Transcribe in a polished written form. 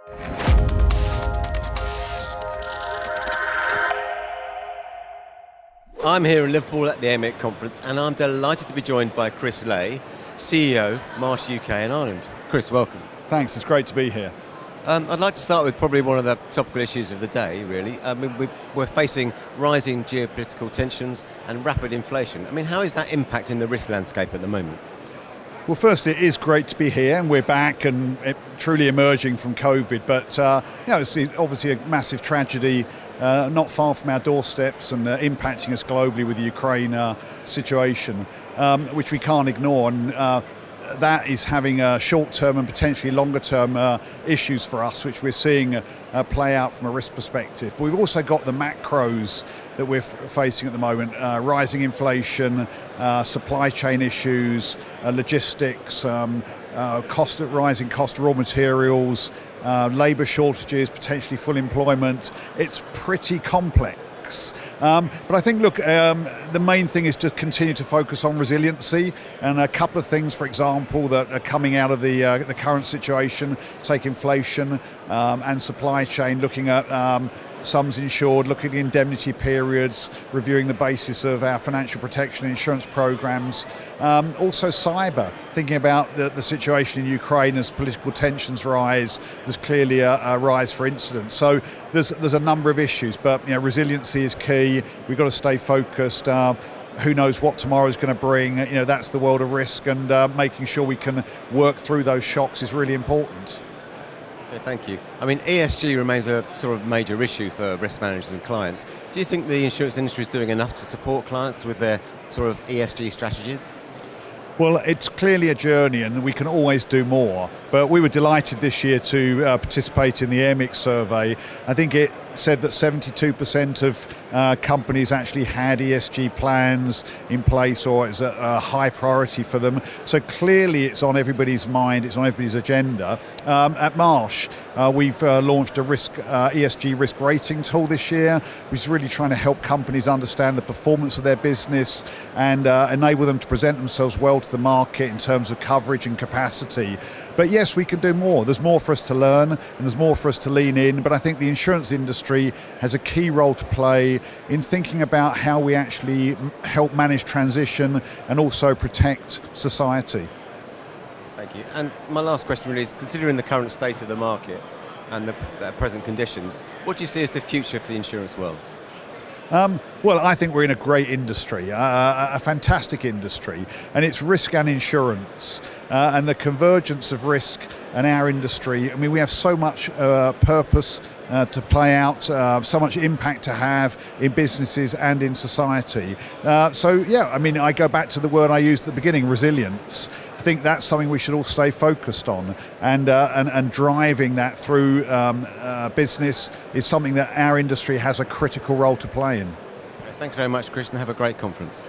I'm here in Liverpool at the Airmic conference, and I'm delighted to be joined by Chris Lay, CEO, Marsh UK and Ireland. Chris, welcome. Thanks, it's great to be here. I'd like to start with probably one of the topical issues of the day, really. I mean, we're facing rising geopolitical tensions and rapid inflation. I mean, how is that impacting the risk landscape at the moment? Well, first, it is great to be here, and we're back and truly emerging from COVID. But it's obviously a massive tragedy not far from our doorsteps and impacting us globally with the Ukraine situation, which we can't ignore. And that is having short-term and potentially longer-term issues for us, which we're seeing play out from a risk perspective. But we've also got the macros that we're facing at the moment: rising inflation, supply chain issues, logistics, rising cost of raw materials, labour shortages, potentially full employment. It's pretty complex. But I think, look, the main thing is to continue to focus on resiliency, and a couple of things, for example, that are coming out of the current situation, take inflation and supply chain, looking at sums insured, looking at indemnity periods, reviewing the basis of our financial protection insurance programs. Also cyber, thinking about the situation in Ukraine as political tensions rise. There's clearly a rise for incidents. So there's a number of issues, but resiliency is key. We've got to stay focused. Who knows what tomorrow is going to bring? That's the world of risk, and making sure we can work through those shocks is really important. Okay, thank you. I mean, ESG remains a sort of major issue for risk managers and clients. Do you think the insurance industry is doing enough to support clients with their sort of ESG strategies? Well, it's clearly a journey, and we can always do more. But we were delighted this year to participate in the Airmic survey. I think it said that 72% of companies actually had ESG plans in place, or it's a high priority for them. So clearly it's on everybody's mind, it's on everybody's agenda. At Marsh, we've launched a ESG risk rating tool this year, which is really trying to help companies understand the performance of their business and enable them to present themselves well to the market in terms of coverage and capacity. But yes, we can do more. There's more for us to learn, and there's more for us to lean in. But I think the insurance industry has a key role to play in thinking about how we actually help manage transition and also protect society. Thank you. And my last question really is, considering the current state of the market and the present conditions, what do you see as the future for the insurance world? Well, I think we're in a great industry, a fantastic industry, and it's risk and insurance, and the convergence of risk and our industry. I mean, we have so much purpose to play out, so much impact to have in businesses and in society. I go back to the word I used at the beginning, resilience. I think that's something we should all stay focused on, and driving that through business is something that our industry has a critical role to play in. Thanks very much, Chris, and have a great conference.